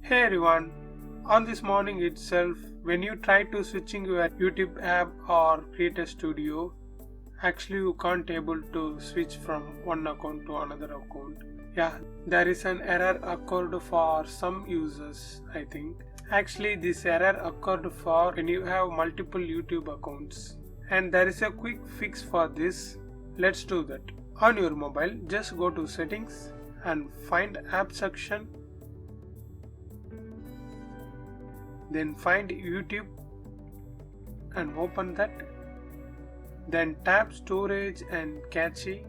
Hey everyone, on this morning itself, when you try to switching your YouTube app or create a studio, actually you can't able to switch from one account to another account. Yeah, there is an error occurred for some users, I think. Actually, this error occurred for when you have multiple YouTube accounts. And there is a quick fix for this. Let's do that. On your mobile, just go to settings and find app section. Then find YouTube and open that. Then tap storage and cache.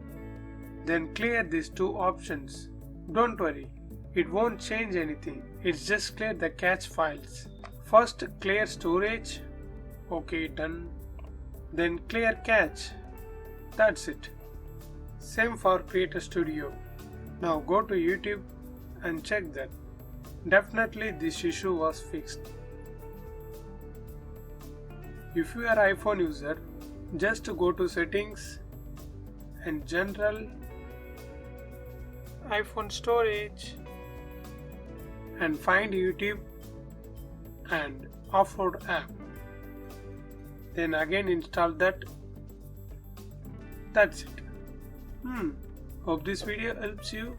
Then clear these two options. Don't worry, it won't change anything. It's just clear the cache files. First clear storage. Okay, done. Then clear cache. That's it. Same for Creator Studio. Now go to YouTube and check that. Definitely this issue was fixed. If you are iPhone user, just go to settings and general, iPhone storage and find YouTube and offload app. Then again install that. That's it. Hope this video helps you.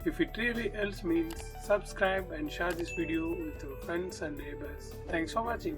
If it really helps means subscribe and share this video with your friends and neighbors. Thanks for watching.